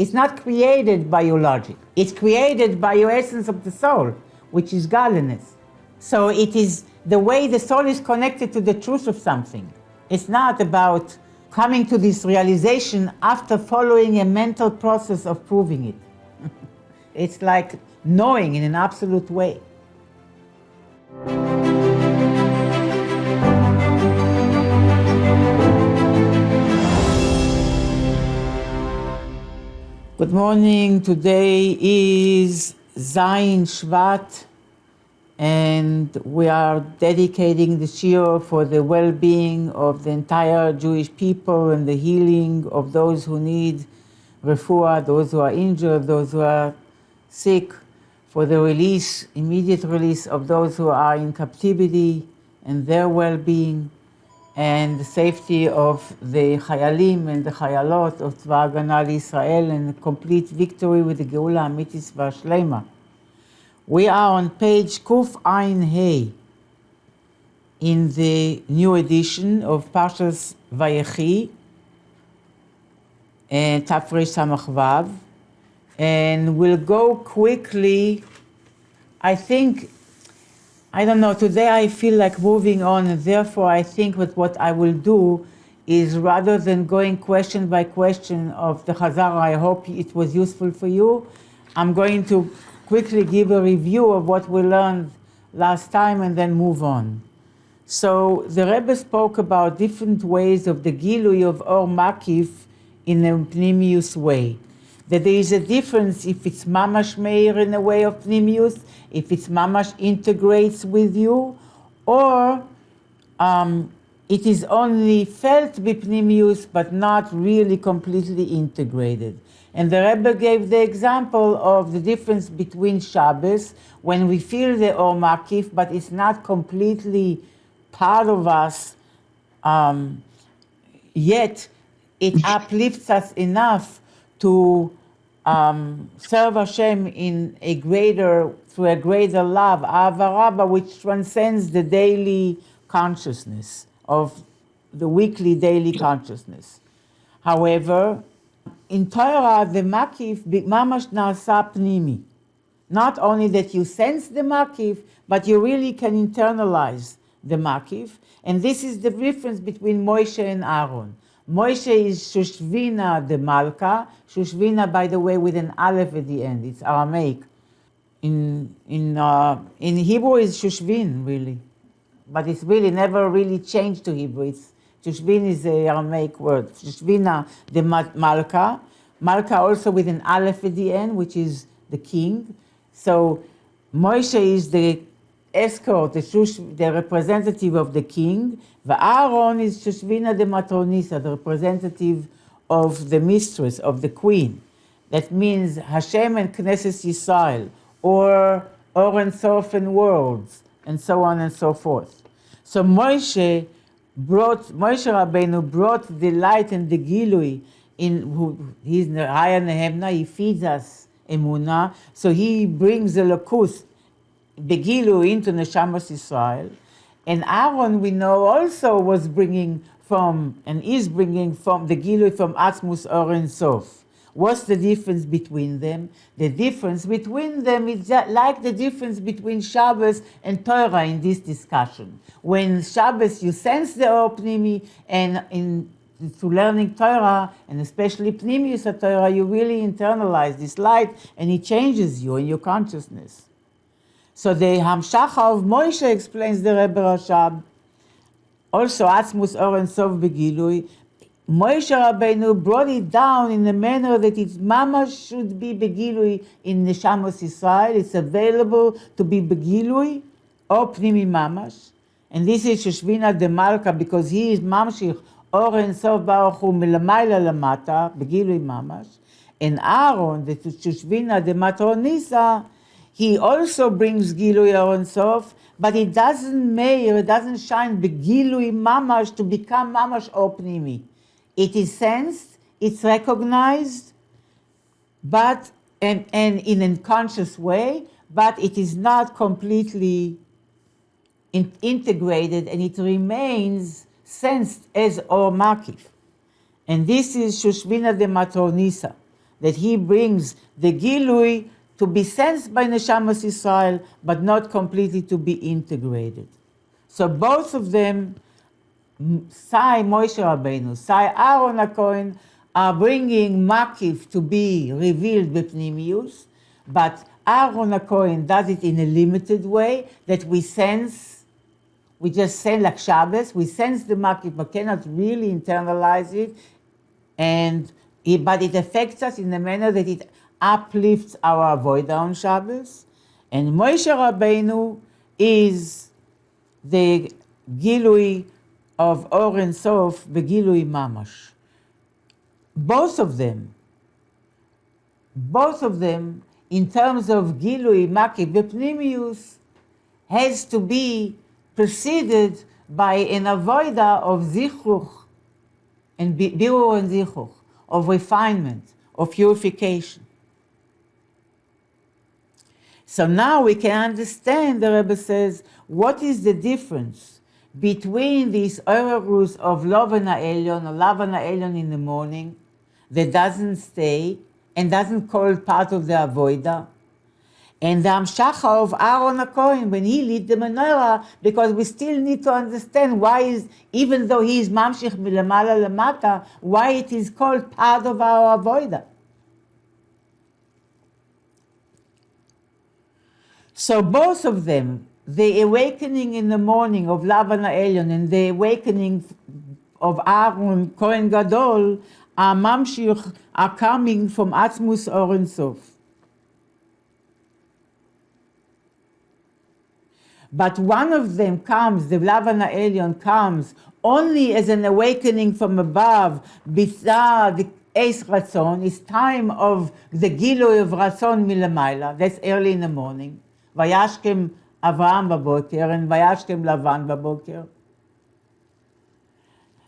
It's not created by your logic. It's created by your essence of the soul, which is godliness. So it is the way the soul is connected to the truth of something. It's not about coming to this realization after following a mental process of proving it. It's like knowing in an absolute way. Good morning. Today is Zayin Shvat, and we are dedicating the shiur for the well-being of the entire Jewish people and the healing of those who need refuah, those who are injured, those who are sick, for the release, immediate release of those who are in captivity and their well-being, and the safety of the Chayalim and the Chayalot of Tzva Hagana L'Yisrael, and complete victory with the Geula Amitis V'Shlema. We are on page Kuf Ayin Hey in the new edition of Parashas Vayechi and Tafresh Samech Vov, and we'll go quickly. I don't know, today I feel like moving on, and therefore I think that what I will do is, rather than going question by question of the Chazara, I hope it was useful for you, I'm going to quickly give a review of what we learned last time and then move on. So the Rebbe spoke about different ways of the Gilui of Or Makif in a Pnimius way. That there is a difference if it's mamash meir in a way of pnimius, if it's mamash integrates with you, or it is only felt b'pnimius but not really completely integrated. And the Rebbe gave the example of the difference between Shabbos, when we feel the Or Makif, but it's not completely part of us, yet it uplifts us enough to serve Hashem through a greater love, Ahava Rabbah, which transcends the daily consciousness of the weekly daily consciousness. However, in Torah, the Makif mamash nasa pnimi. Not only that you sense the Makif, but you really can internalize the Makif. And this is the difference between Moshe and Aaron. Moshe is Shushvina the Malka. Shushvina, by the way, with an aleph at the end. It's Aramaic. In Hebrew, it's Shushvin, really. But it's really never really changed to Hebrew. Shushvin is the Aramaic word. Shushvina the Malka. Malka also with an aleph at the end, which is the king. So Moshe is the escort, the representative of the king. Aaron is Shushvina de Matronisa, the representative of the mistress, of the queen. That means Hashem and Knesset Yisrael, or Or Sof and worlds, and so on and so forth. So Moshe Rabbeinu brought the light and the Gilui he's Raya Nehemna, he feeds us Emunah, so he brings the Lakus, the Gilui, into Neshamas Yisrael. And Aaron, we know, also was bringing from, and is bringing from, the Gilui from Atzmus Or Ein Sof. What's the difference between them? The difference between them is like the difference between Shabbos and Torah in this discussion. When Shabbos you sense the Or Pnimi, and through learning Torah, and especially Pnimius Torah, you really internalize this light, and it changes you in your consciousness. So the Hamshacha of Moshe, explains the Rebbe Rashab, also Atzmus Or Ein Sof Begilui, Moshe Rabbeinu brought it down in a manner that its mamash should be Begilui in Neshamos Yisrael. It's available to be Begilui or Pnimi Mamash. And this is Shushvina de Malka, because he is Mamshich Or Ein Sof Baruch Hu Milamayla Lamata, Begilui Mamash. And Aaron, the Shushvina de Matronisa, he also brings Gilui Or Ein Sof, but it doesn't shine Begilui Mamash to become Mamash Or Pnimi. It is sensed, it's recognized, but and in a conscious way, but it is not completely integrated, and it remains sensed as Or Makif. And this is Shushvina de Matronisa. that he brings the Gilui to be sensed by Neshamas Israel, but not completely to be integrated. So both of them, Sai Moshe Rabbeinu, Sai Aaron HaKohen, are bringing Makif to be revealed b'pnimius, but Aaron HaKohen does it in a limited way that we sense, we just say like Shabbos, we sense the Makif but cannot really internalize it, but it affects us in a manner that it uplifts our avodah on Shabbos. And Moshe Rabbeinu is the Gilui of Or Ein Sof, Begilui Mamash. Both of them, in terms of Gilui Makif Bepnimius, has to be preceded by an avodah of Zichuch, and Birur and Zichuch, of refinement, of purification. So now we can understand, the Rebbe says, what is the difference between these Orerus of Loven HaElyon, or Lavan HaElyon in the morning, that doesn't stay and doesn't call part of the Avodah, and the Amshacha of Aaron HaKohen when he lit the menorah, because we still need to understand why even though he is Mamshich Milamala Lamata, why it is called part of our Avodah. So both of them, the awakening in the morning of Lavan HaElyon and the awakening of Aaron Kohen Gadol, are Mamshich, are coming from Atzmus Or Ein Sof. But one of them comes, the Lavan HaElyon comes only as an awakening from above, B'tzah, the Eis Ratzon, it's time of the Gilui of Ratzon Milamayla, that's early in the morning. Vayashkem Avraham Baboker and Vayashkem Lavan Baboker.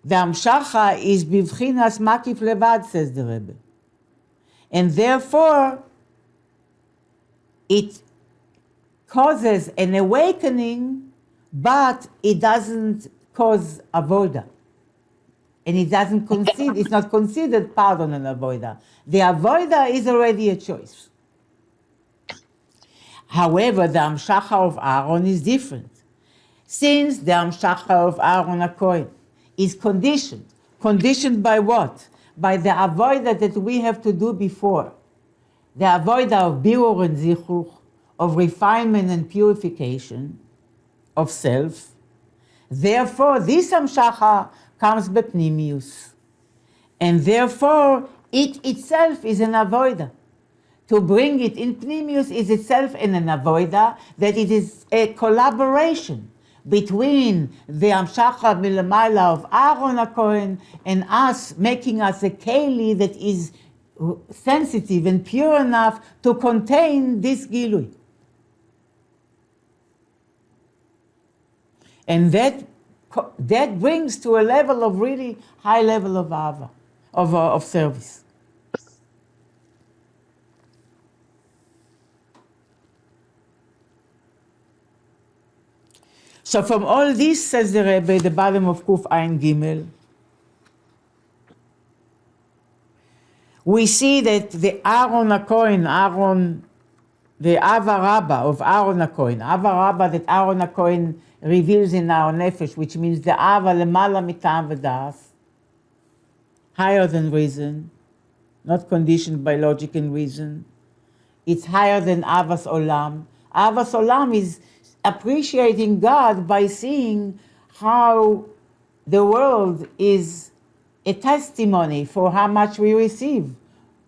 The Amshacha is Bivchinas Makif Levad, says the Rebbe. And therefore, it causes an awakening, but it doesn't cause avodah. And it doesn't consider, it's not considered part of an avodah. The avodah is already a choice. However, the Amshacha of Aaron is different. Since the Amshacha of Aaron HaKohen is conditioned. Conditioned by what? By the avodah that we have to do before. The avodah of birur and zichuch, of refinement and purification of self. Therefore, this Amshacha comes bepnimius. And therefore, it itself is an avodah. To bring it in pnimius is itself an avodah, that it is a collaboration between the Amshacha Milamayla of Aaron HaKohen and us, making us a keli that is sensitive and pure enough to contain this Gilui. And that brings to a level of really high level of Ava, of service. So from all this, says the Rebbe, the bottom of Kuf Ayin Gimel, we see that the Aaron HaKohen, the Ava Rabbah of Aaron HaKohen, Ava Rabbah that Aaron HaKohen reveals in our nefesh, which means the Ava Lemala Mitam V'das, higher than reason, not conditioned by logic and reason. It's higher than Avas Olam. Avas Olam is appreciating God by seeing how the world is a testimony for how much we receive.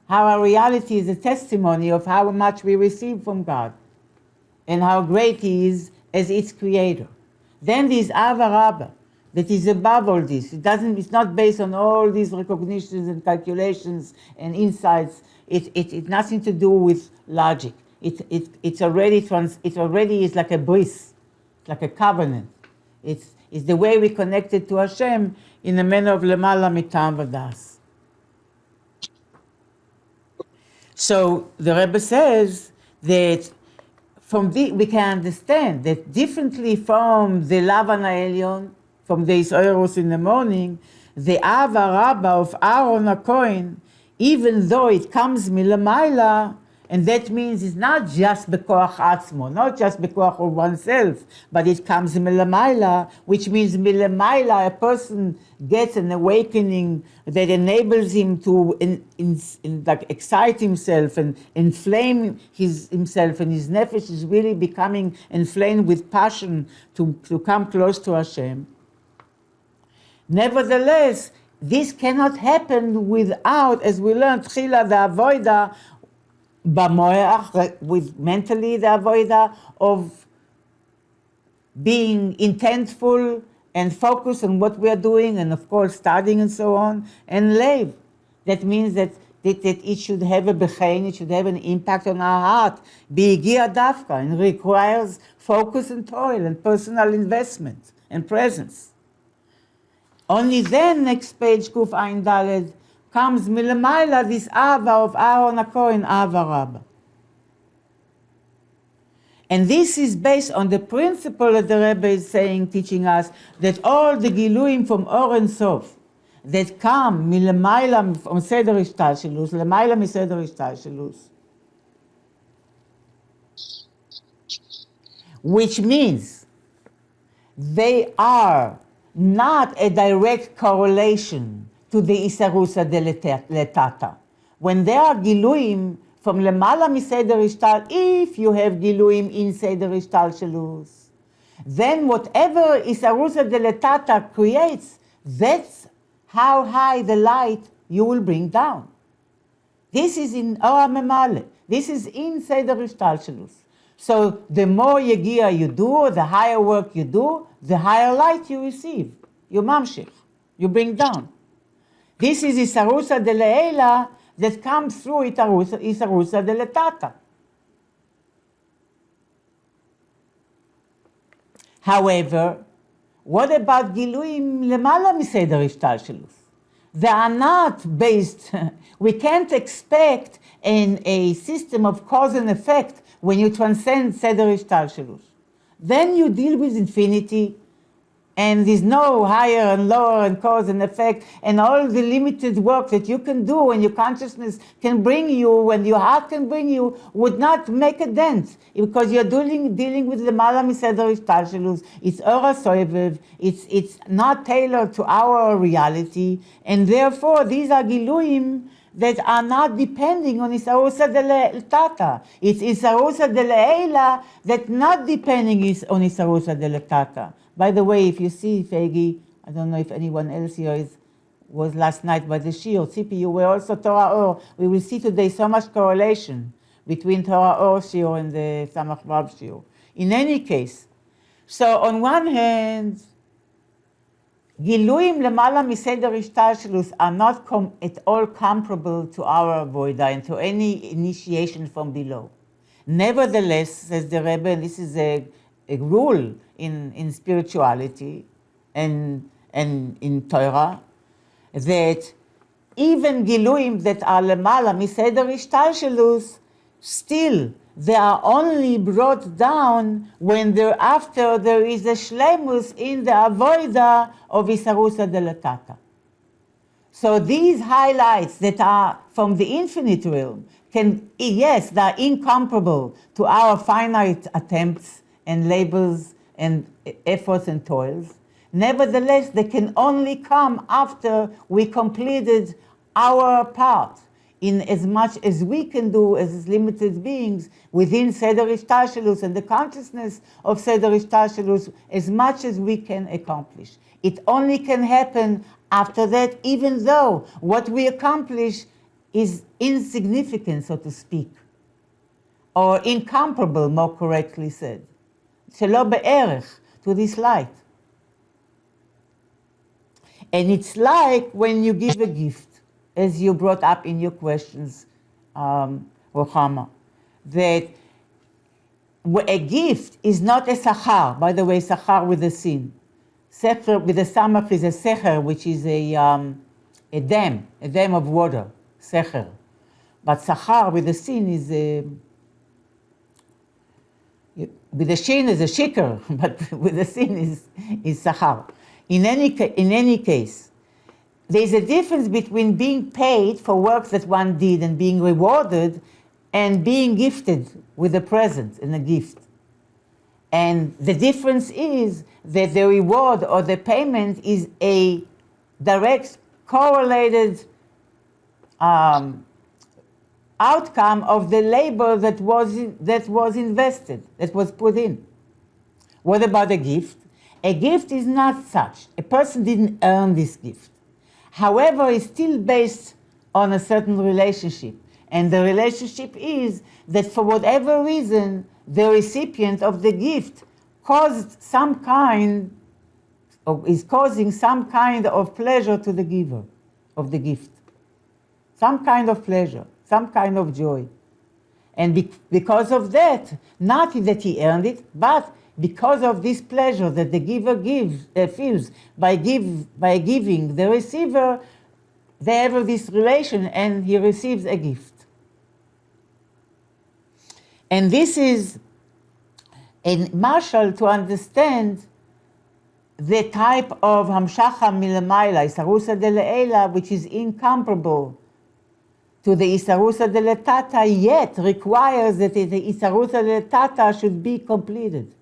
How our reality is a testimony of how much we receive from God and how great He is as its creator. Then there's Ava Rabbah that is above all this. It's not based on all these recognitions and calculations and insights. It's nothing to do with logic. It already is like a bris, like a covenant. It's the way we connected to Hashem in the manner of lemala mitam v'das. So the Rebbe says that we can understand that differently from the Lavan HaElyon, from the Isoros in the morning, the Ava Rabbah of Aaron HaKohen even though it comes milamaila, and that means it's not just bekoach atzmo, not just bekoach of oneself, but it comes milamaila, which means milamaila, a person gets an awakening that enables him to like excite himself and inflame himself, and his nefesh is really becoming inflamed with passion to come close to Hashem. Nevertheless, this cannot happen without, as we learned, tchila the avoida b'moach, with mentally the avoida of being intentful and focused on what we are doing, and of course studying and so on, and leiv. That means that it should have a bechein, it should have an impact on our heart, bigia dafka, and requires focus and toil and personal investment and presence. Only then, next page, Kuf Ayin Daled, comes milamaila this Ava of Aaron HaKohen, Ava Rabbah. And this is based on the principle that the Rebbe is saying, teaching us, that all the Giluim from Or and Sof that come milamaila from Seder Ishtalshelus, lamaila mi Seder Ishtalshelus, which means they are not a direct correlation to the Isarusa de Letata. When there are Giluim from Lemala Miseder Ishtal, if you have Giluim in Seder Ishtal Shelus, then whatever Isarusa de Letata creates, that's how high the light you will bring down. This is in Ora Memale. This is in Seder Ishtal Shelus. So the more Yegia you do, the higher work you do, the higher light you receive. You mamshich. You bring down. This is Isarusa de Le'ela that comes through Isarusa de Letata. However, what about Giluim Lemala Miseder Ishtalshelus? They are not based, we can't expect in a system of cause and effect when you transcend Seder Ishtalshelus. Then you deal with infinity, and there's no higher and lower and cause and effect, and all the limited work that you can do and your consciousness can bring you and your heart can bring you would not make a dent, because you're dealing with the Lemala Miseder Ishtalshelus. It's Ora Soivev, it's not tailored to our reality, and therefore these are Giluim that are not depending on Isarusa de Letata. It's Isarusa de Le'ela that not depending on Isarusa de Letata. By the way, if you see Fegi, I don't know if anyone else here was last night by the Shir, Tzipi, you were also Torah Or. We will see today so much correlation between Torah Or Shir and the Samech Vov Shir. In any case, so on one hand, Giluim Lemala Miseder Ishtalshelus are not at all comparable to our Avodah and to any initiation from below. Nevertheless, says the Rebbe, and this is a rule in spirituality and in Torah, that even Giluim that are Lemala Miseder Ishtalshelus, still they are only brought down when thereafter there is a shlemus in the avoida of Isarusa de Letata. So these highlights that are from the infinite realm yes, they are incomparable to our finite attempts and labors and efforts and toils. Nevertheless, they can only come after we completed our part, in as much as we can do as limited beings within Seder Ishtalshelus and the consciousness of Seder Ishtalshelus, as much as we can accomplish. It only can happen after that, even though what we accomplish is insignificant, so to speak, or incomparable, more correctly said. Shelo be'erech, to this light. And it's like when you give a gift, as you brought up in your questions, Rochama, that a gift is not a sachar. By the way, sachar with a sin. Secher with a samach is a secher, which is a dam of water, secher. But sachar with a sin is with a shin is a shikr, but with a sin is sachar. In any case, there's a difference between being paid for work that one did and being rewarded and being gifted with a present and a gift. And the difference is that the reward or the payment is a direct correlated outcome of the labor that was invested, that was put in. What about a gift? A gift is not such. A person didn't earn this gift. However, it's still based on a certain relationship. And the relationship is that for whatever reason, the recipient of the gift caused some kind, or is causing some kind of pleasure to the giver of the gift. Some kind of pleasure, some kind of joy. And because of that, not that he earned it, but because of this pleasure that the giver feels by giving the receiver, they have this relation and he receives a gift. And this is a mashal to understand the type of hamshacha milamayla, isarusa de le'ela, which is incomparable to the isarusa de letata, yet requires that the isarusa de letata should be completed.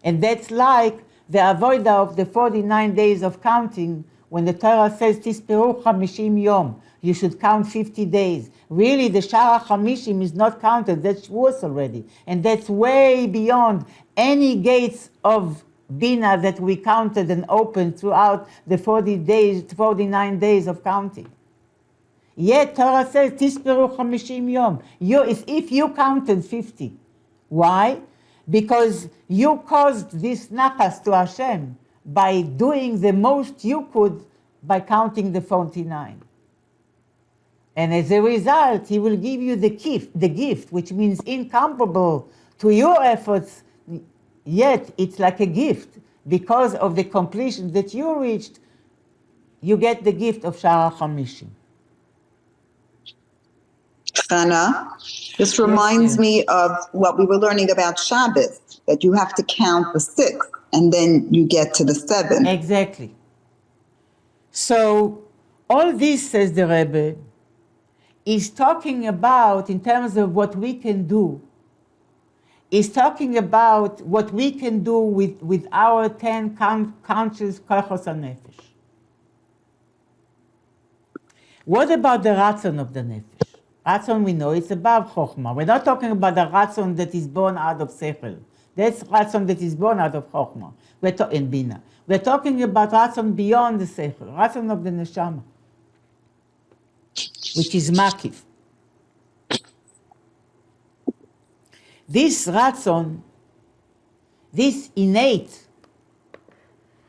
And that's like the avoida of the 49 days of counting, when the Torah says, Tisperu 50 yom, you should count 50 days. Really, the Shara Chamishim is not counted, that's Shavuos already. And that's way beyond any gates of Bina that we counted and opened throughout the 49 days of counting. Yet Torah says, Tisperu 50 yom. If you counted 50. Why? Because you caused this nachas to Hashem by doing the most you could by counting the 49. And as a result, he will give you the gift, which means incomparable to your efforts, yet it's like a gift. Because of the completion that you reached, you get the gift of Shara Chamishim. Chana, this reminds me of what we were learning about Shabbos, that you have to count the 6 and then you get to the 7. Exactly. So all this, says the Rebbe, is talking about, in terms of what we can do, is talking about what we can do with our 10 conscious kochos hanefesh. What about the ratzon of the nefesh? Ratzon, we know, it's above chokhmah. We're not talking about the ratzon that is born out of sechel. That's ratzon that is born out of chokhmah. In bina. We're talking about ratzon beyond the sechel, ratzon of the neshama, which is makif. This ratzon, this innate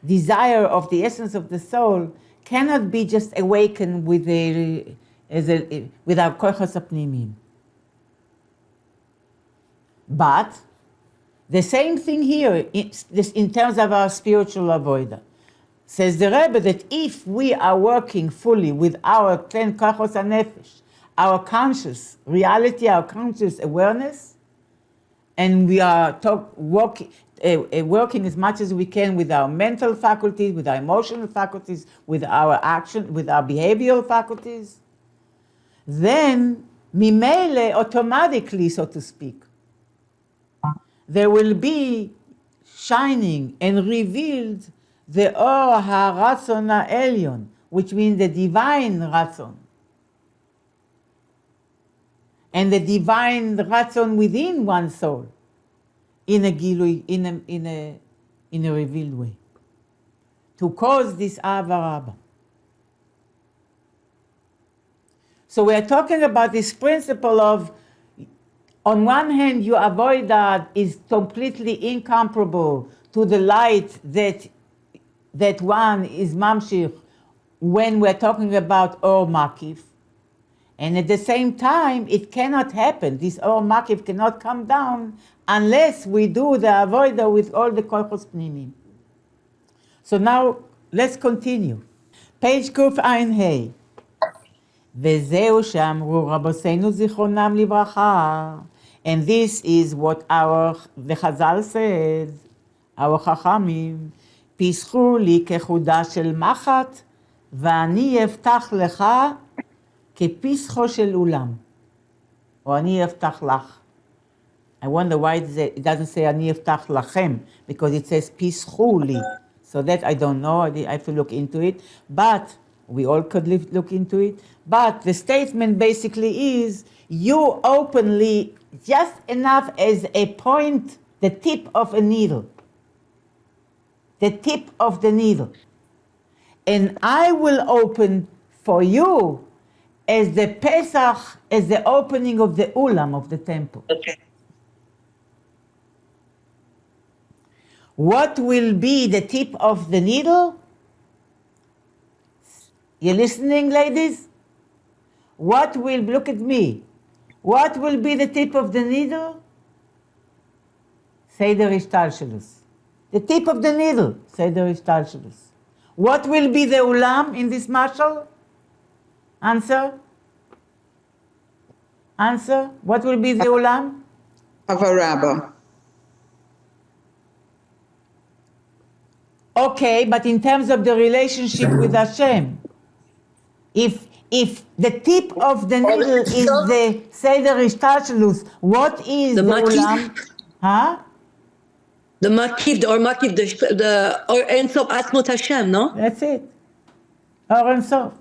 desire of the essence of the soul, cannot be just awakened with our kochos apnimim. But the same thing here, in terms of our spiritual avoida. Says the Rebbe that if we are working fully with our 10 kochos hanefesh, our conscious reality, our conscious awareness, and we are working as much as we can with our mental faculties, with our emotional faculties, with our action, with our behavioral faculties, then mimele, automatically, so to speak, there will be shining and revealed the or haratzon ha'elyon, which means the divine ratzon, and the divine ratzon within one's soul, in a gilui, in a revealed way, to cause this ava rabba. So we are talking about this principle of, on one hand, your avodah is completely incomparable to the light that one is mamshich when we're talking about or makif. And at the same time, it cannot happen. This or makif cannot come down unless we do the avodah with all the kochos pnimim. So now, let's continue. Page Kuf Ein Hey. וזהו שאמרו רבותינו זיכרונם לברכה. And this is what the Chazal said, our Chachamim, פיסחו לי כחודה של מחט ואני אפתח לך כפסחו של אולם. או אני אפתח לך. I wonder why it doesn't say אני אפתח לכם, because it says פסחו לי. So that I don't know, I have to look into it. But, we all could look into it. But the statement basically is, you openly, just enough as a point, the tip of a needle. The tip of the needle. And I will open for you as the Pesach, as the opening of the Ulam of the temple. Okay. What will be the tip of the needle? You listening, ladies? What will, look at me. What will be the tip of the needle? Seder Ishtalshelus. The tip of the needle, Seder Ishtalshelus. What will be the Ulam in this mashal? Answer? Answer? What will be the Ulam? Havaraba. Okay, but in terms of the relationship with Hashem, if the tip of the needle is the Seder Ishtalshelus, what is the Ulam? Huh? The Makif, or Makif, or Ein Sof Atzmut Hashem, no? That's it. Or Ein Sof.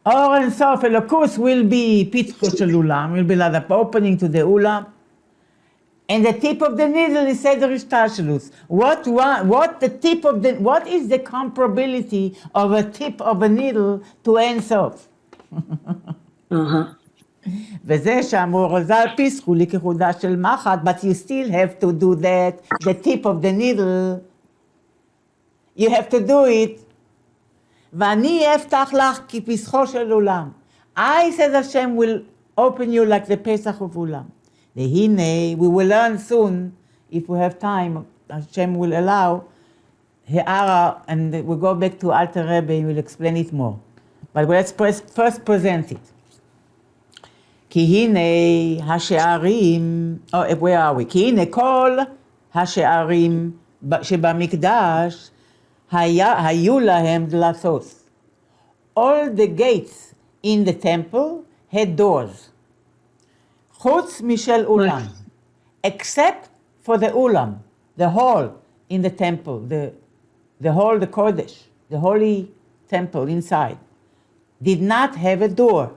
Or Ein Sof, Elokus will be Pitcho Shel Ulam, will be like the opening to the Ulam. And the tip of the needle is Seder Ishtalshelus. What is the comparability of a tip of a needle to Ein Sof? וזה שאמרו רז"ל פיסחו לי כחודה של מחט, but you still have to do that, the tip of the needle, you have to do it. ואני אפתח לך כפסחו של עולם. I, says Hashem, will open you like the Pesach of Ulam. והנה, we will learn soon, if we have time, Hashem will allow, הערה, and we'll go back to Alter Rebbe, and we'll explain it more. But let's first present it. כי הנה השערים, where are we? כי הנה כל השערים שבמקדש היו להם דלתות. All the gates in the temple had doors. חוץ משל אולם. Except for the אולם, the hall in the temple, the hall, the Kodesh, the holy temple inside, did not have a door.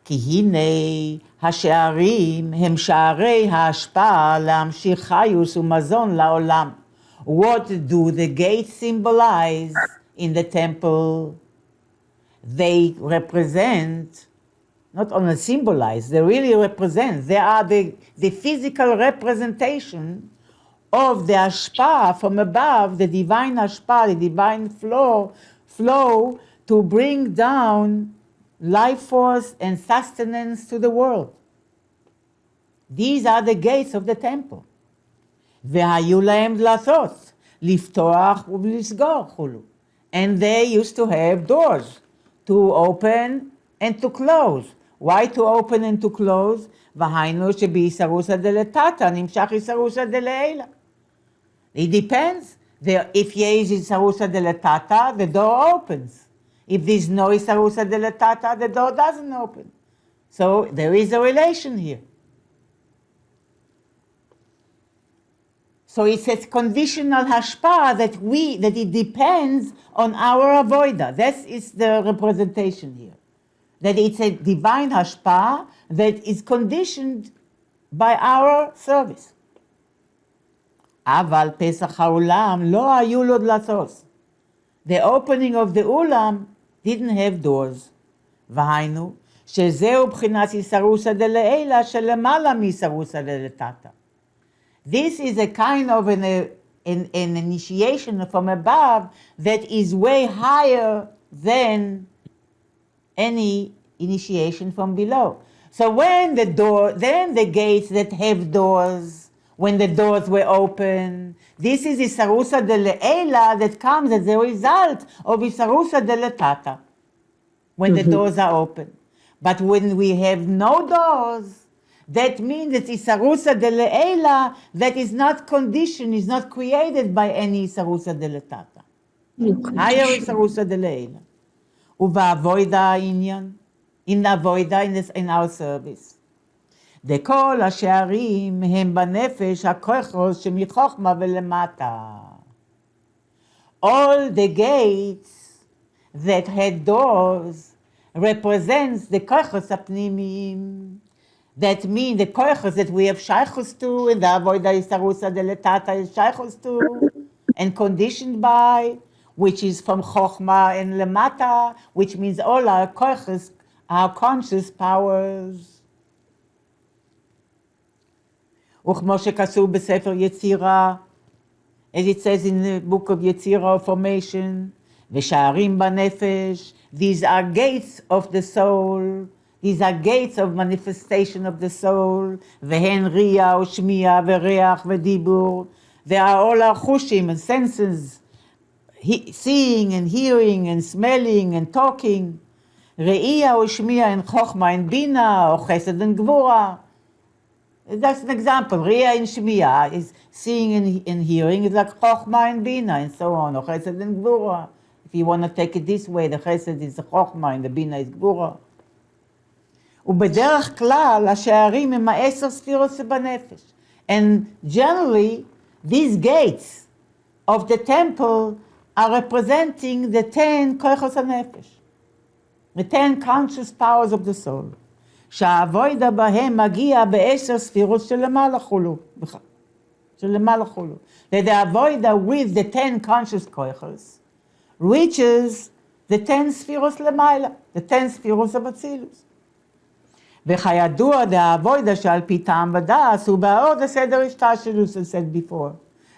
כי הנה השערים הם שערי ההשפעה להמשיך חיוס ומזון לעולם. What do the gates symbolize in the temple? They represent, not only symbolize, they really represent, they are the physical representation of the השפעה from above, the divine השפעה, the divine flow to bring down life force and sustenance to the world. These are the gates of the temple. והיו להם דלתות, לפתוח ולסגור חולו. And they used to have doors to open and to close. Why to open and to close? והיינו שבאיסרוסא דלתתא נמשך איסרוסא דלעילא. It depends. If יש איסרוסא דלתתא, the door opens. If there's no Isarusa deletata, the door doesn't open. So there is a relation here. So it's a conditional hashpah that it depends on our avoida. That is the representation here. That it's a divine hashpah that is conditioned by our service. אבל פסח העולם לא היו לו דלתות. The opening of the ulam didn't have doors. והיינו, שזהו בחינת איסרוסא דלעילא שלמעלה מאיסרוסא דלתתא. This is a kind of an initiation from above that is way higher than any initiation from below. So when the gates that have doors, when the doors were open, this is Isarusa Dele'ela that comes as a result of Isarusa Deletata, when the doors are open. But when we have no doors, that means that Isarusa Dele'ela that is not conditioned, is not created by any Isarusa Deletata. Higher Isarusa Dele'ela. ובעבודה העניין, in avoida, in our service. דכל השערים הם בנפש הכוחוס שמחוכמה ולמטה. All the gates that had doors represents the kochos apnimim. That mean the kochos that we have shaychus to, and the avoida isarusa deletata is shaychus to, and conditioned by, which is from chokhmah and lemata, which means all our kochos, our conscious powers. וכמו שכתוב בספר יצירה, as it says in the book of Yetzirah of Formation, ושערים בנפש, these are gates of the soul, these are gates of manifestation of the soul, והן ריח ושמיעה וריח ודיבור, they are all our chushim and senses, seeing and hearing and smelling and talking, ראייה ושמיעה and chokhmah and bina, or chesed and gvura. That's an example. Riya and Shmiya is seeing and hearing. It's like Chokhmah and Bina and so on. Or Chesed and Gvura. If you want to take it this way, the Chesed is the Chokhmah and the Bina is Gvura. ובדרך כלל, השערים הם 10 ספירות שבנפש. And generally, these gates of the temple are representing the 10 kochos hanefesh, the 10 conscious powers of the soul. שהאבוידה בהם מגיע ב10 ספירות שלמעלה חולו. שלמעלה חולו. That the avoida with the 10 conscious koichos reaches the 10 ספירות למעלה, the 10 ספירות הבצילוס. וכידוע, the avoida שעל פי טעם ודעת הוא בעוד הסדר השתלשלות, as said before.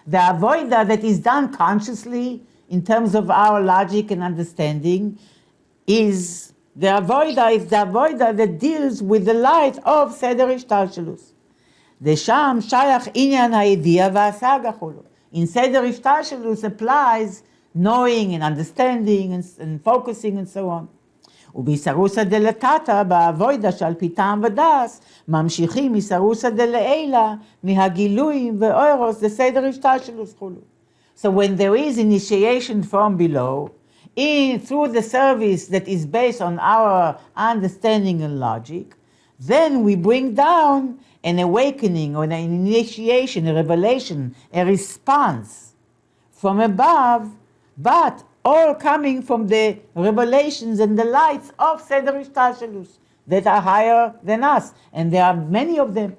The avoida that is done consciously in terms of our logic and understanding is the avoida that deals with the light of Seder Ishtalshelus. ושם שייך עניין הידיעה וההשגה חולו. In Seder Ishtalshelus applies knowing and understanding and focusing and so on. וביסרוסא דלתתא באבוידה שעל פי טעם ודעת ממשיכים מסרוסא דלעילא מהגילויים ואוירוס לסדר השתלשלוס חולו. So when there is initiation from below, through the service that is based on our understanding and logic, then we bring down an awakening or an initiation, a revelation, a response from above, but all coming from the revelations and the lights of Seder Ishtalshelus that are higher than us, and there are many of them.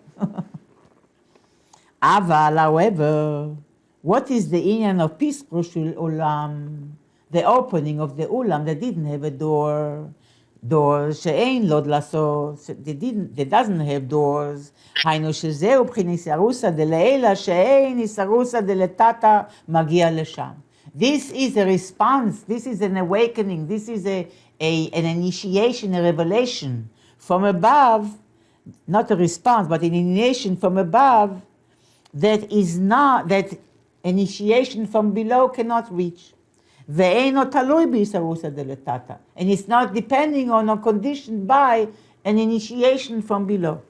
Aval, however, what is the inyan of Pisrushul Olam? The opening of the Ulam that didn't have a door שאין לו דלתות, that doesn't have doors, היינו שזהו בחינת איסרוסא דלעילא שאין איסרוסא דלתתא מגיע לשם. This is a response, this is an awakening, this is an initiation, a revelation from above, not a response, but an initiation from above that is not, that initiation from below cannot reach. ואינו תלוי באיסרוסא דלתתא, and it's not depending on or conditioned by an initiation from below,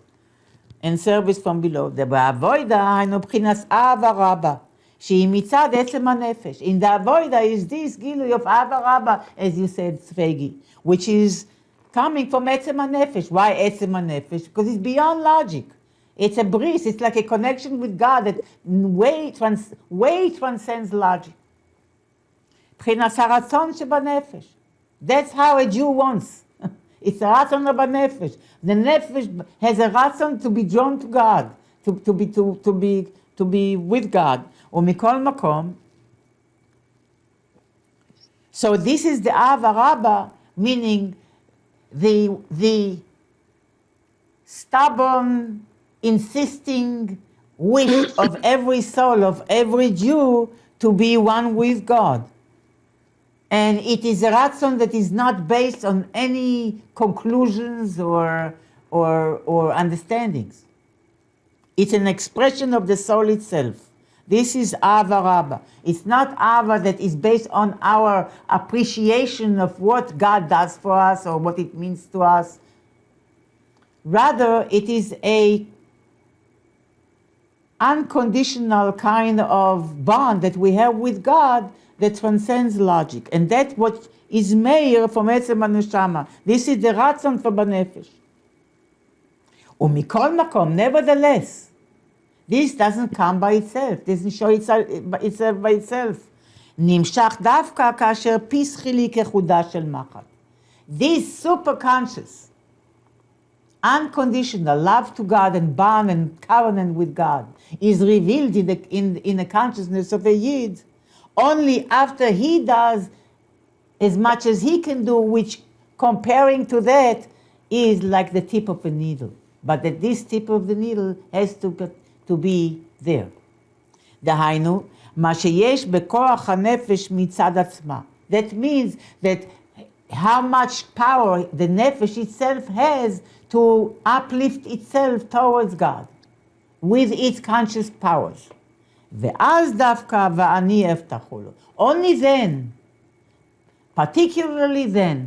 and service from below. ובאבוידה היינו בחינס אהבה רבה, שהיא מצד עצם הנפש. In the avoida is this גילוי of אהבה רבה, as you said, Svegi, which is coming from עצם הנפש. Why עצם הנפש? Because it's beyond logic. It's a breeze, it's like a connection with God that way transcends logic. מבחינת הרצון שבנפש. That's how a Jew wants. It's a רצון בנפש. The nefesh has a רצון to be drawn to God, to be with God. ומכל מקום, so this is the אהבה רבה, meaning the stubborn, insisting wish of every soul, of every Jew, to be one with God. And it is a ratzon that is not based on any conclusions or understandings. It's an expression of the soul itself. This is Ava Rabba. It's not Ava that is based on our appreciation of what God does for us or what it means to us. Rather, it is a unconditional kind of bond that we have with God that transcends logic, and that's what is meir from עצם הנשמה. This is the רצון for בנפש. ומכל מקום, nevertheless, this doesn't come by itself, doesn't show itself by itself. נמשך דווקא כאשר פיסחי לי כחודה של מחט. This super conscious, unconditional love to God and bond and covenant with God is revealed in the consciousness of a Yid only after he does as much as he can do, which comparing to that is like the tip of a needle. But that this tip of the needle has to be there. דהיינו, מה שיש בכוח הנפש מצד עצמה. That means that how much power the nefesh itself has to uplift itself towards God with its conscious powers. ואז דווקא ואני אפתחו לו. Only then, particularly then,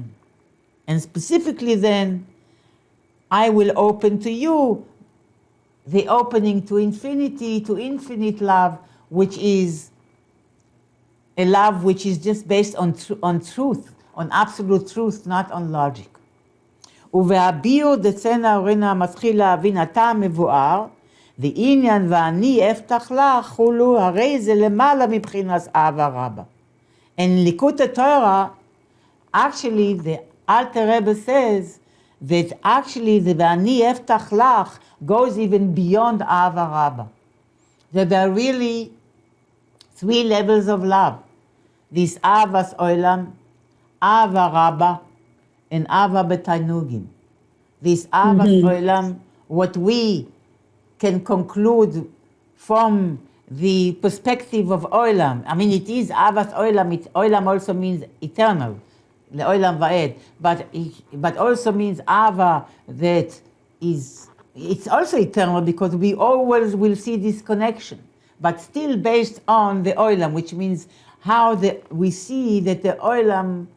and specifically then, I will open to you the opening to infinity, to infinite love, which is a love which is just based on truth, on absolute truth, not on logic. ובהביאו דצנא אורנה מתחיל להבין אתה מבואר, ועניין ואני אפתח לך חולו, הרי זה למעלה מבחינת אהבה רבה. In Likutei Torah, actually the Alter Rebbe says that actually the ואני אפתח לך goes even beyond אהבה רבה. That there are really 3 levels of love. This Ahavas Olam, Ahava Rabba, and Ahava B'Tainugim. This Ahavas Olam, what we can conclude from the perspective of Olam. I mean, it is Ahavas Olam. Olam also means eternal, Le'olam Va'ed. But also means Ahava that is, it's also eternal because we always will see this connection, but still based on the Olam, which means how we see that the Olam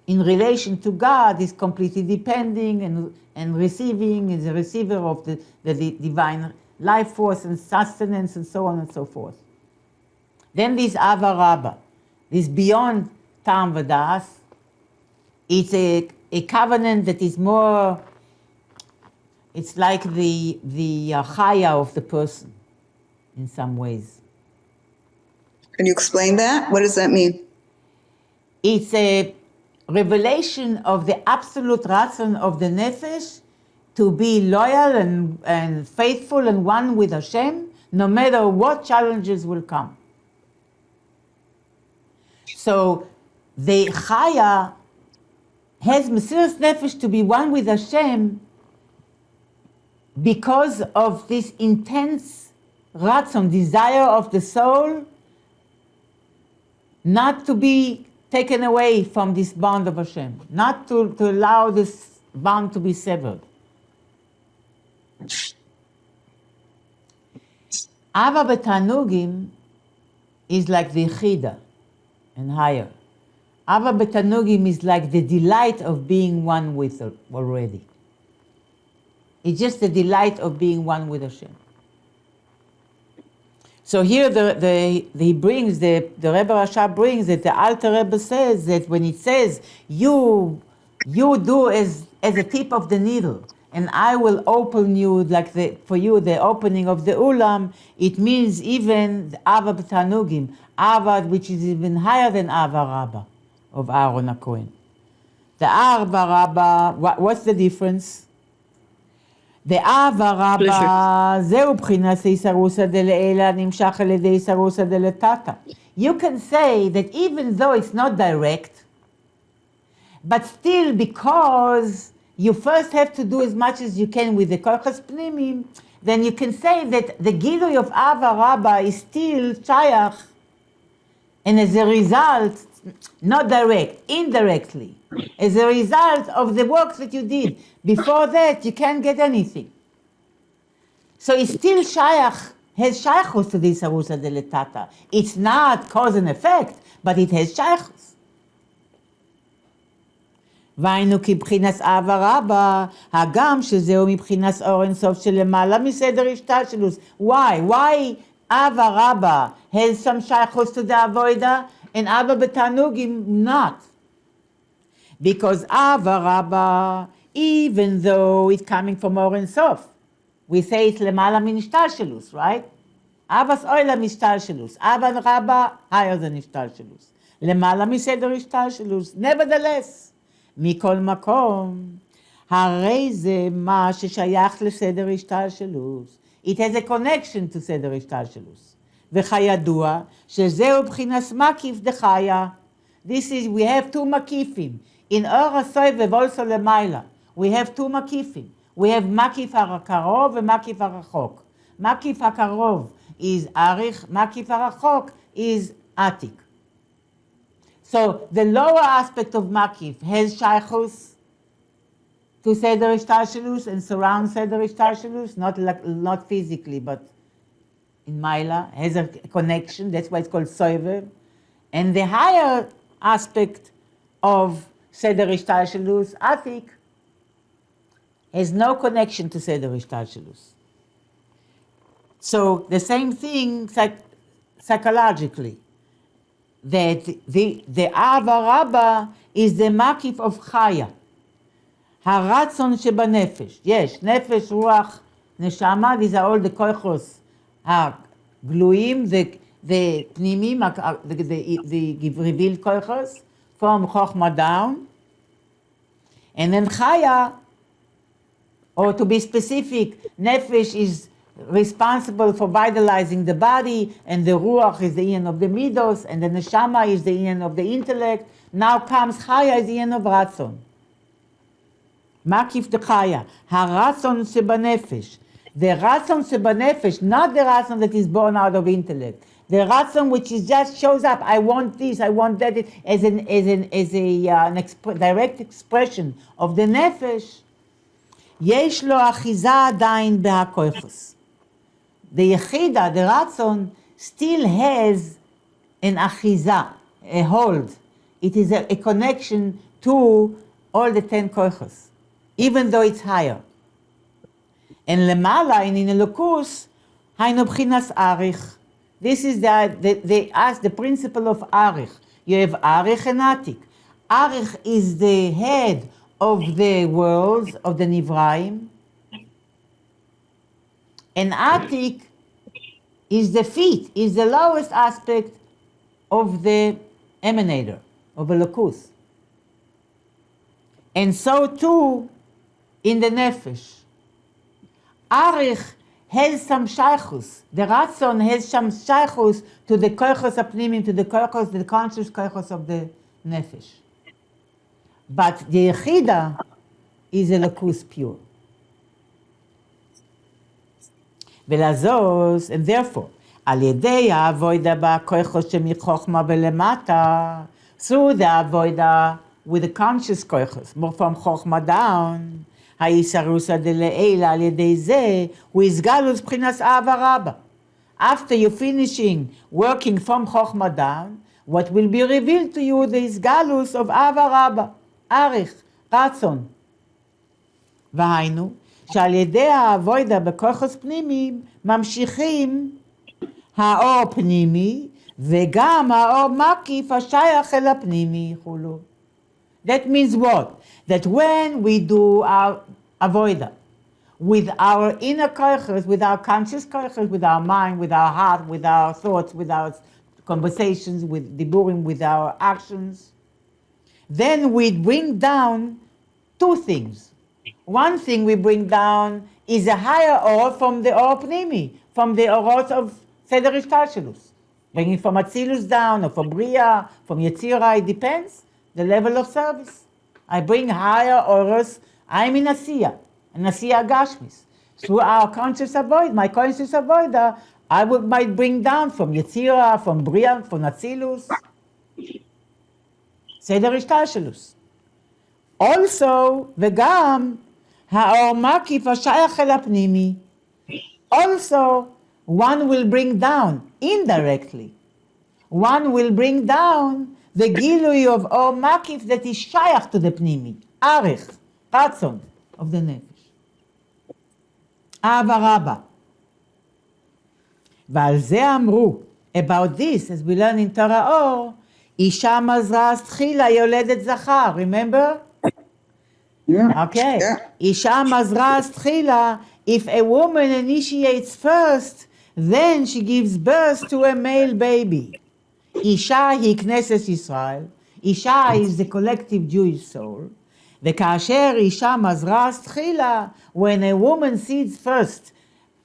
in relation to God is completely depending and receiving, is a receiver of the divine life force and sustenance and so on and so forth. Then this Ahava Rabba, this beyond Tam V'Das, it's a covenant that is more, it's like the chaya of the person in some ways. Can you explain that? What does that mean? It's a revelation of the absolute ratzon of the nefesh to be loyal and faithful and one with Hashem, no matter what challenges will come. So the chaya has Mesiras Nefesh to be one with Hashem because of this intense ratzon, desire of the soul, not to be taken away from this bond of Hashem, not to allow this bond to be severed. Ava B'Tanugim is like the Yechida and higher. Ava B'Tanugim is like the delight of being one with already. It's just the delight of being one with Hashem. So here he brings, the Rebbe Rasha brings that the Alter Rebbe says that when it says, you do as a tip of the needle, and I will open you for you the opening of the Ulam, it means even the Ava B'Tanugim, Ava which is even higher than Ava Rabba of Aaron HaKohen. The Ava Rabba, what's the difference? דאהבה רבה, זהו בחינת איסרוסא דלעילא נמשך על ידי איסרוסא דלתתא. You can say that even though it's not direct, but still because you first have to do as much as you can with the kochas pnimim, then you can say that the gilui of Ahava Rabba is still shayach, and as a result, not direct, indirectly, as a result of the work that you did. Before that, you can't get anything. So it's still shayach, has shayachus to this arusa deletata. It's not cause and effect, but it has shayachus. והיינו כי בחינס אהבה רבה, הגם שזהו מבחינס אור אינסוף שלמעלה מסדר השתלשלוס. Why? Why אהבה רבה has some shayachus to the avoida, and Abba B'Tanugim not. Because Ava Rabba, even though it's coming from Or Ein Sof, we say it's Lemala Min Ishtalshelus, right? Avas Oila Mishtalshelus. Abba Rabba higher than Ishtalshelus. Lemala Miseder Ishtalshelus. Nevertheless, Mikol Makom, הרי זה מה ששייך לסדר השתלשלוס. It has a connection to סדר השתלשלוס. וכידוע שזהו בחינס מקיף דחיה. This is, we have two makifim. In אור הסובב also למעלה. We have two makifim. We have מקיף הקרוב ומקיף הרחוק. מקיף הקרוב is אריך, מקיף הרחוק is עתיק. So the lower aspect of makif has shaychus to Seder Ishtalshelus and surround Seder Ishtalshelus, not physically, but in Maila, has a connection, that's why it's called Soivev. And the higher aspect of Seder Ishtalshelus, Atik, has no connection to Seder Ishtalshelus. So the same thing psychologically, that the Ava Rabba is the Makif of Chaya. הרצון שבנפש, יש, נפש, רוח, נשמה, these are all the koichos הגלויים, the פנימיים, the revealed koichos, from chokhmah down, and then chaya, or to be specific, nefesh is responsible for vitalizing the body, and the ruach is the yin of the midos, and the neshama is the yin of the intellect. Now comes chaya, is the yin of ratzon. Makif dechaya, haratzon sebanefesh. The ratzon sebanefesh, not the ratzon that is born out of intellect. The ratzon which is just shows up, I want this, I want that, as a direct expression of the nefesh. Yesh lo achiza adayin behakoichos. The yechida, the ratzon, still has an achiza, a hold. It is a connection to all the 10 koichos, even though it's higher. And lemala in Elokus, haynu b'chinas arich. This is the principle of arich. You have arich and atik. Arich is the head of the worlds, of the nivraim. And atik is the feet, is the lowest aspect of the emanator, of Elokus. And so too, in the nefesh, arich has some shaychus. The ratzon has some shaychus to the koichos apnimim, to the koichos, the conscious koichos of the nefesh. But the yechida is Elokus pure. ולזוז, and therefore, על ידי העבודה בkoichos שמחוכמה ולמטה, through the avoida with the conscious koichos, more from chokhmah down, האיסרוsa דלעילה על ידי זה, הוא הסגלוס בחינס אהבה רבה. After you're finishing working from chokhmah down, what will be revealed to you, the הסגלוס of אהבה רבה, אריך, רצון. והיינו, שעל ידי העבודה בכוחות פנימיים, ממשיכים האור פנימי, וגם האור מקיף השייך אל הפנימי, חולו. That means what? That when we do our avoida with our inner koichos, with our conscious koichos, with our mind, with our heart, with our thoughts, with our conversations, with diburim, with our actions, then we bring down two things. One thing we bring down is a higher or from the or pnimi, from the orot of Seder Ishtalshelus. Bringing from Atzilus down, or from Bria, from Yetzirah, it depends. The level of service. I bring higher oros. I'm in Asiya Gashmis. Through our conscious avoid, my conscious avoider, might bring down from Yetzirah, from Bria, from Atzilus, Seder Ishtalshelus. Also, v'gam ha'or makif ha'shayach el ha'pnimi. Also, one will bring down indirectly. One will bring down the gilui of or makif that is shayach to the pnimi, arich, ratzon of the nefesh. Ava Rabba. ועל זה אמרו, about this, as we learn in Torah Or, אישה מזרז תחילה יולדת זכר, remember? Yeah. Okay. Yeah. Isha mazras tchila, if a woman initiates first, then she gives birth to a male baby. Isha hi Knesset Israel. Isha is the collective Jewish soul. וכאשר אישה מזרז תחילה, when a woman seeds first,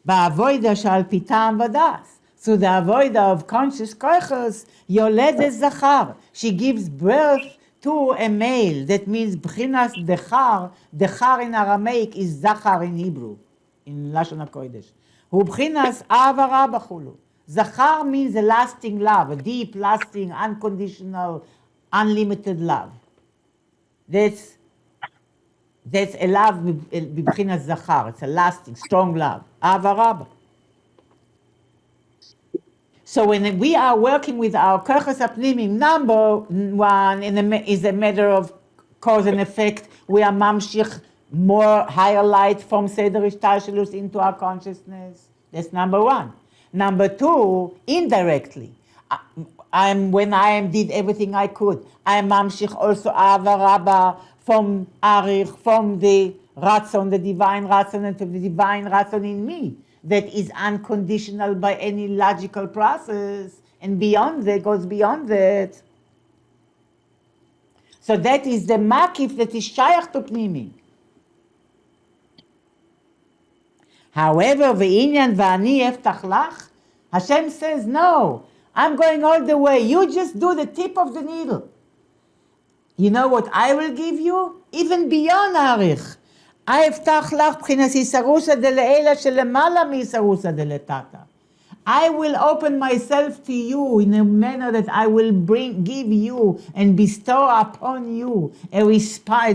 בעבודה שעל פי טעם ודעת. So the avoida of conscious koichos, יולדת זכר. She gives birth to a male. That means בחינת דחר. דחר in Aramaic is זכר in Hebrew, in לשון הקודש. הוא בחינת אב הרע בחולו. Zachar means a lasting love, a deep, lasting, unconditional, unlimited love. That's a love b'bchinas zachar. It's a lasting, strong love. Ava Rabba. So when we are working with our kochos apnimim, number one is a matter of cause and effect. We are mamshich more higher light from Seder Ishtashelus into our consciousness. That's number one. Number two, indirectly. When I did everything I could, I am mamshich also Ava Rabba from Arich, from the Ratzon, the divine Ratzon, and to the divine Ratzon in me. That is unconditional by any logical process, and beyond that, goes beyond that. So that is the makif that is shayach to pnimi. However, ve'inyan va'ani eftach lach, Hashem says, no, I'm going all the way. You just do the tip of the needle. You know what I will give you? Even beyond arich. I אבטח לך בחינת הישרוסא דלעילא שלמעלה מהישרוסא דלתתא. I will open myself to you in a manner that I will give you and bestow upon you a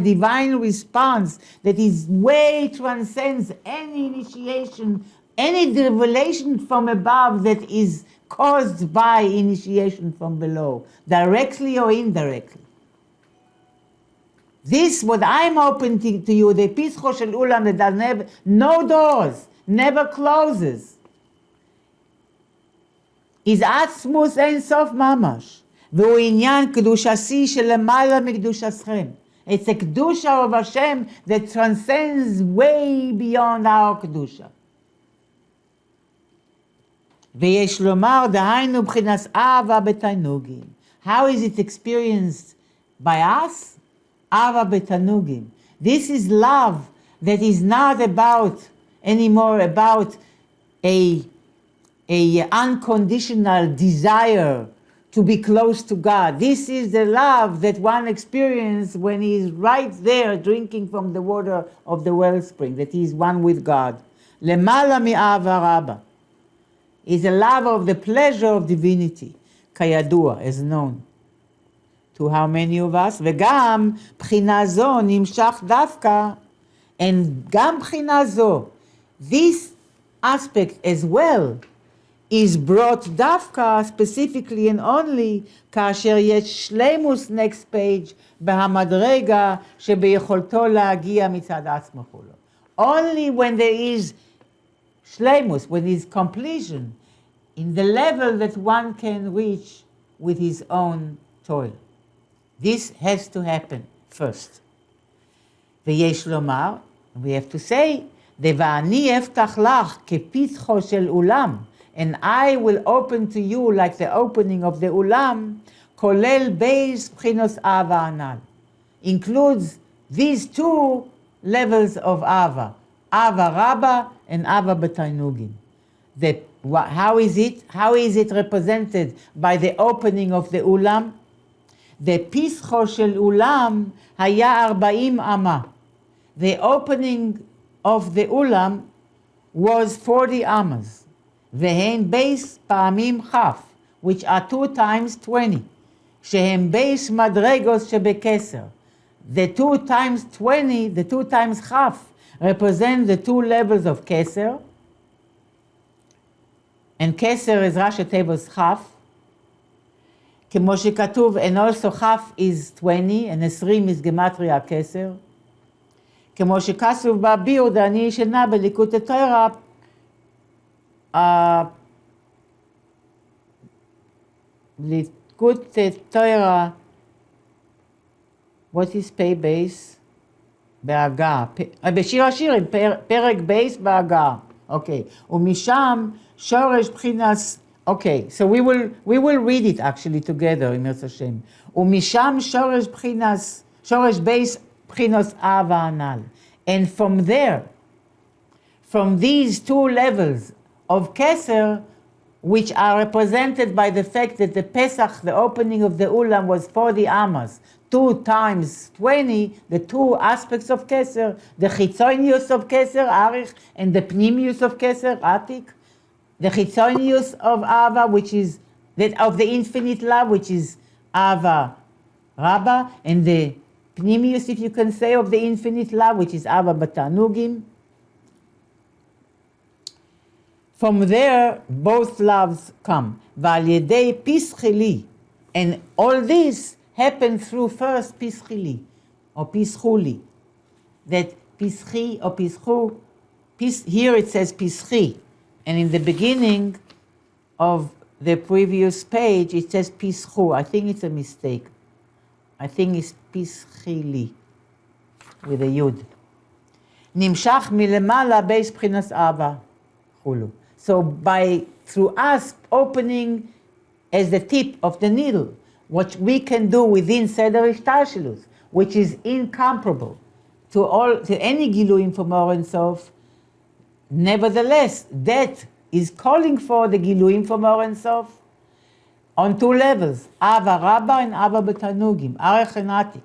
divine response that is way transcends any initiation, any revelation from above that is caused by initiation from below, directly or indirectly. This, what I'm opening to you, the pischo shel ulam that does never, no doors, never closes, is עצמוס אין סוף ממש, והוא עניין קדושתי שלמעלה מקדושתכם. It's a kedusha of Hashem that transcends way beyond our kedusha. ויש לומר, דהיינו בחינת אהבה בתענוגים. How is it experienced by us? Ava betanugim. This is love that is not anymore about a unconditional desire to be close to God. This is the love that one experiences when he is right there drinking from the water of the wellspring, that he is one with God. Lemala mi'ava rabba is a love of the pleasure of divinity, kayadua, as known. To how many of us? וגם בחינה זו נמשך דווקא, and גם בחינה זו, this aspect as well, is brought דווקא specifically and only כאשר יש שלימוס next page בהמדרגה שביכולתו להגיע מצד עצמו כולו. Only when there is shleimus, when there is completion, in the level that one can reach with his own toil. This has to happen first. ויש לומר, we have to say, ואני אפתח לך כפתחו של אולם, and I will open to you like the opening of the אולם, כולל בייס בחינות אהבה הנ"ל. Includes these two levels of אהבה, אהבה רבה and אהבה בתענוגים. How is it represented by the opening of the אולם? The pischo shel ulam haya 40 amma. The opening of the ulam was 40 ammas. Vehen beis pa'amim chaf, which are 2 times 20. Shehem beis madregos shebekeser. The 2 times 20, the 2 times chaf, represent the 2 levels of keser. And keser is Rashi Tevos chaf. כמו שכתוב, and also chaf is 20, and 20 is gematria keser. כמו שכתוב בביור, דני ישנה בליקוט התורה, good Torah. What is pay base? בהגה. בשיר השירים, פרק בייס בהגה. אוקיי. ומשם שורש בחינס, okay, so we will read it actually together, אם ירצה השם. ומשם שורש בייס בחינס אהבה הנ"ל. And from there, from these two levels of Keser, which are represented by the fact that the Pesach, the opening of the Ulam, was 40 Amas, 2 times 20, the two aspects of Keser, the Chitzonius of Keser, Arich, and the Pnimius of Keser, Atik, the Chitzonius of Ava, which is that of the infinite love, which is Ava Rabba, and the Pnimius, if you can say, of the infinite love, which is Ava Batanugim. From there, both loves come. V'al yedei pischili, and all this happened through first pischili, or pischuli. That pischi or pischu, here it says pischi, and in the beginning of the previous page it says pischu. I think it's a mistake. I think it's pischili with a yud. Nimshach milemala beis b'chinas ava chulu. So through us opening as the tip of the needle, what we can do within Seder Ishtalshelus, which is incomparable to any Giluim from Or Ein Sof, nevertheless, that is calling for the Giluim from Or Ein Sof on two levels, Ava Rabba and Ava B'Tanugim, Arech and Atik.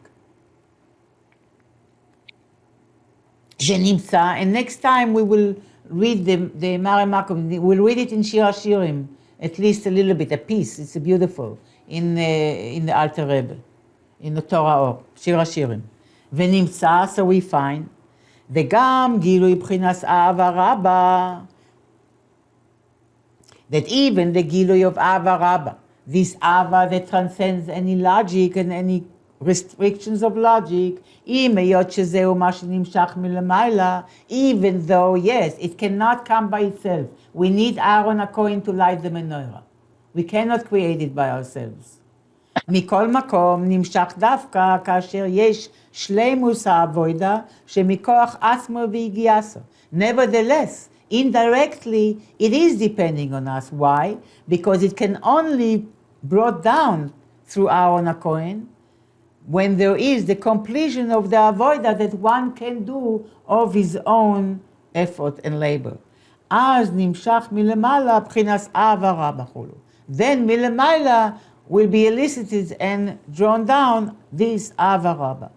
Zenimtza, and next time we will read the Mare Makom. We'll read it in Shir HaShirim, at least a little bit, a piece. It's beautiful in the Alter Rebbe, in the Torah Or, Shir HaShirim. ונמצא, so we find, וגם גילוי בחינס אהבה רבה, that even the gilui of Ava Rabba, this Ava that transcends any logic and any restrictions of logic, even though, yes, it cannot come by itself. We need Aaron HaKohen to light the menorah. We cannot create it by ourselves. מכל מקום נמשך דווקא כאשר יש שלימוס העבודה שמכוח עצמו והגיעסו. Nevertheless, indirectly, it is depending on us. Why? Because it can only brought down through Aaron HaKohen when there is the completion of the avodah that one can do of his own effort and labor. אז נמשך מלמעלה בחינת אהבה רבה חולו. Then מלמעלה will be elicited and drawn down this אהבה רבה.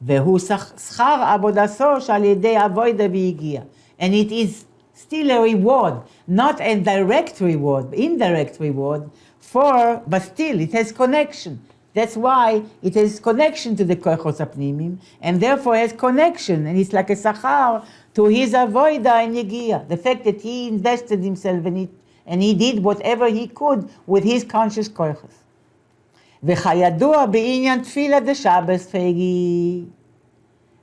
והוא שכר עבודתו שעל ידי avodah והגיע. And it is still a reward, not a direct reward, indirect reward, but still it has connection. That's why it has connection to the kochos apnimim, and therefore has connection, and it's like a sachar to his avoida and yegia. The fact that he invested himself and he did whatever he could with his conscious kochos. וכידוע בעניין תפילה דשבס פגי,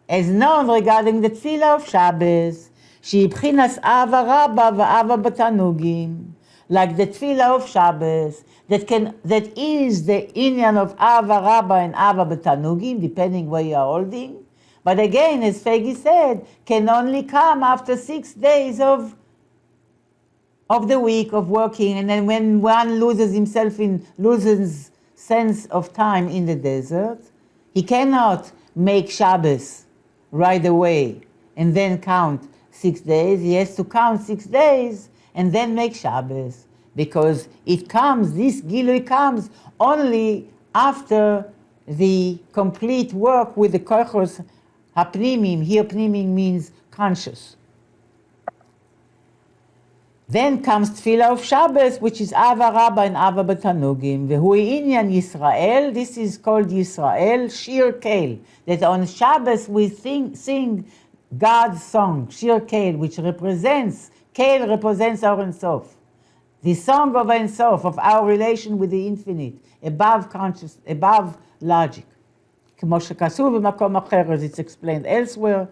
as known regarding the tefillah of Shabbos, שהיא בחינס אהבה רבה ואהבה בתענוגים, like the tefillah of Shabbos, that is the inyan of Ava Rabba and Ava B'Tanugim, depending where you are holding. But again, as Fegi said, can only come after 6 days of the week of working, and then when one loses sense of time in the desert, he cannot make Shabbos right away and then count 6 days. He has to count 6 days and then make Shabbos, because this Gilui comes only after the complete work with the kochos hapnimim. Here pnimim means conscious. Then comes Tefillah of Shabbos, which is Ava Rabba and Ava B'Tanugim. V'hui inyan Yisrael, this is called Yisrael, Shir Keil, that on Shabbos we sing God's song, Shir Keil, which represents Or Ein Sof. The song of Ein Sof, of our relation with the infinite, above conscious, above logic. כמו שכתוב במקום אחר, as it's explained elsewhere,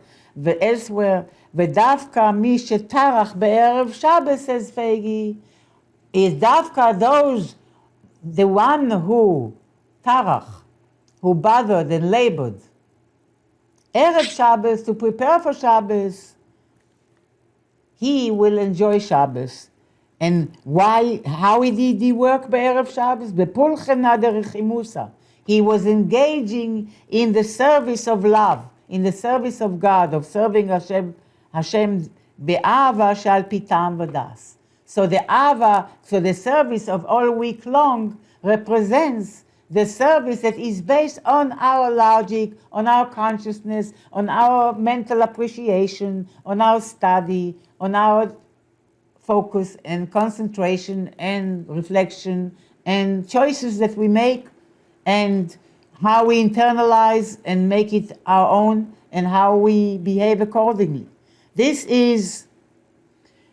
ודווקא מי שטרח בערב Shabbos, says Fegi, is דווקא those the one who tarach, who bothered and labored Erev Shabbos to prepare for Shabbos, he will enjoy Shabbos. And why? How did he work by Erev Shabbos? Bepulchena derechimusa. He was engaging in the service of love, in the service of God, of serving Hashem be'ava shal pitam v'das. So the service of all week long represents the service that is based on our logic, on our consciousness, on our mental appreciation, on our study, on our focus and concentration and reflection and choices that we make, and how we internalize and make it our own, and how we behave accordingly. This is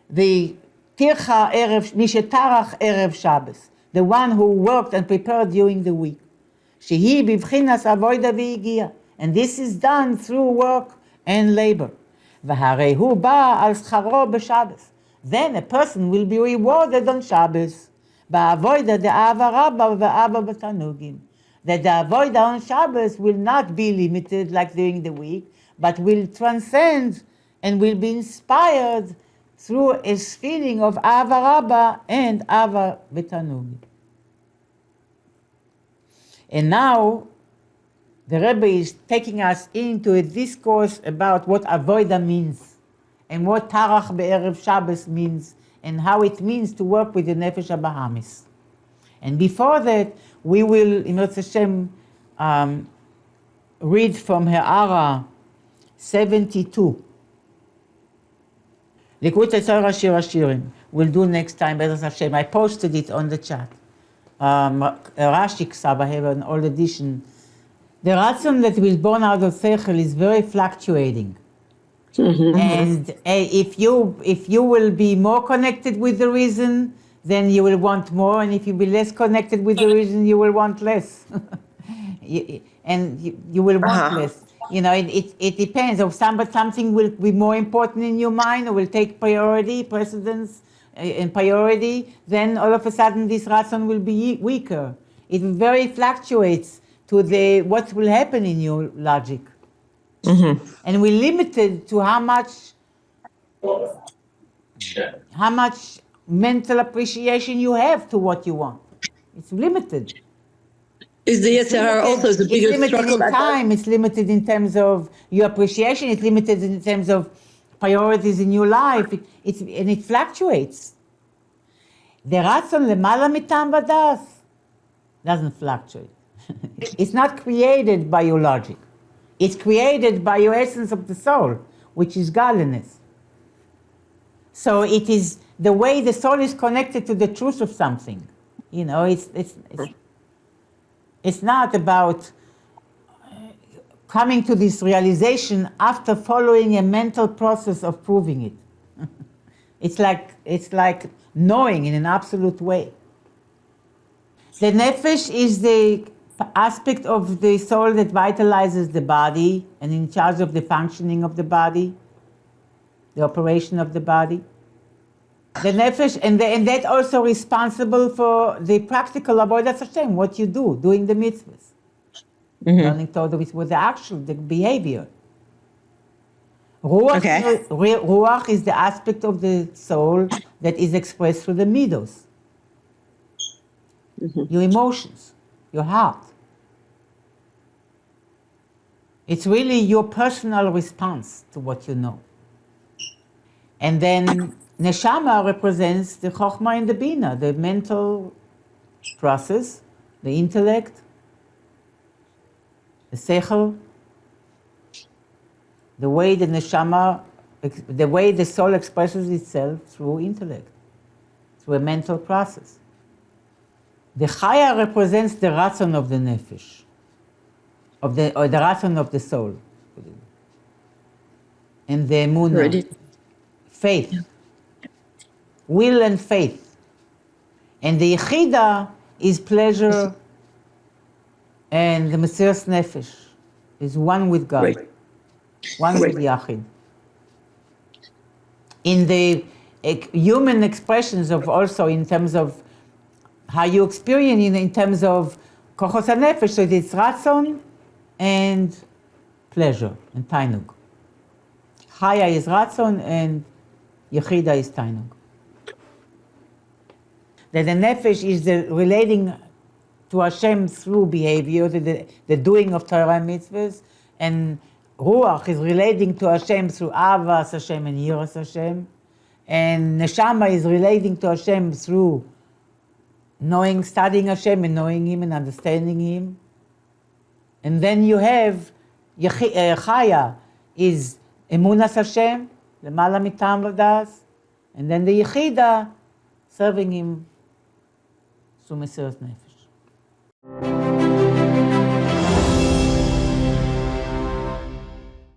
the tircha erev, mishetarach erev Shabbos, the one who worked and prepared during the week. Shehi bivchinas avoida v'igia, and this is done through work and labor. V'harei hu ba al scharo b'Shabbos. Then a person will be rewarded on Shabbos. Ba'avoida de'ava rabba ve'ava b'tanugim. That the avoida on Shabbos will not be limited like during the week, but will transcend and will be inspired through a feeling of ava rabba and ava b'tanugim. And now the Rebbe is taking us into a discourse about what avoida means, and what tarach be'erev Shabbos means, and how it means to work with the nefesh habahamis. And before that, we will, in Yirtzeh Hashem, read from Ha'ara 72. Likutei Torah Shir Hashirim. We'll do next time, B'ezras Hashem. I posted it on the chat. Rashi Ksab, I have an old edition. The ratzon that is born out of Seichel is very fluctuating. And if you will be more connected with the reason, then you will want more, and if you be less connected with the reason, you will want less. You will want less. You know, it depends. If something will be more important in your mind, or will take precedence and priority, then all of a sudden this ratzon will be weaker. It very fluctuates to what will happen in your logic. And we're limited to how much mental appreciation you have to what you want. It's limited. Is the Yetzer Hara also the biggest struggle? It's limited struggle? in time, it's limited in terms of your appreciation, it's limited in terms of priorities in your life, and it fluctuates. The ratzon lemala mitam vadas doesn't fluctuate. It's not created by your logic. It's created by your essence of the soul, which is godliness. So it is the way the soul is connected to the truth of something. You know, it's not about coming to this realization after following a mental process of proving it. It's like knowing in an absolute way. The nefesh is the aspect of the soul that vitalizes the body and in charge of the functioning of the body, the operation of the body. The nefesh, and that also responsible for the practical avodas Hashem, what you do, doing the mitzvahs. Learning Torah with the behavior. Ruach is the aspect of the soul that is expressed through the midos, your emotions, your heart. It's really your personal response to what you know. And then Neshama represents the Chokhmah and the Bina, the mental process, the intellect, the Seichel, the way the Neshama, the way the soul expresses itself through intellect, through a mental process. The Chaya represents the Ratzon of the Nefesh, or the Ratzon of the soul. And the Emunah, faith. Will and faith. And the Yechida is pleasure, and the Mesiras Nefesh is one with God, one with Yachid. In the human expressions of also in terms of how you experience it in terms of kochos hanefesh, so it's ratzon and pleasure and tainug. Chaya is ratzon and yechida is tainug. That the nefesh is the relating to Hashem through behavior, the doing of Torah and mitzvahs, and ruach is relating to Hashem through avas Hashem and yiras Hashem, and neshama is relating to Hashem through knowing, studying Hashem and knowing Him and understanding Him. And then you have chaya is emunas Hashem, lemala mitam ladas, and then the yechida serving Him through mesiras nefesh.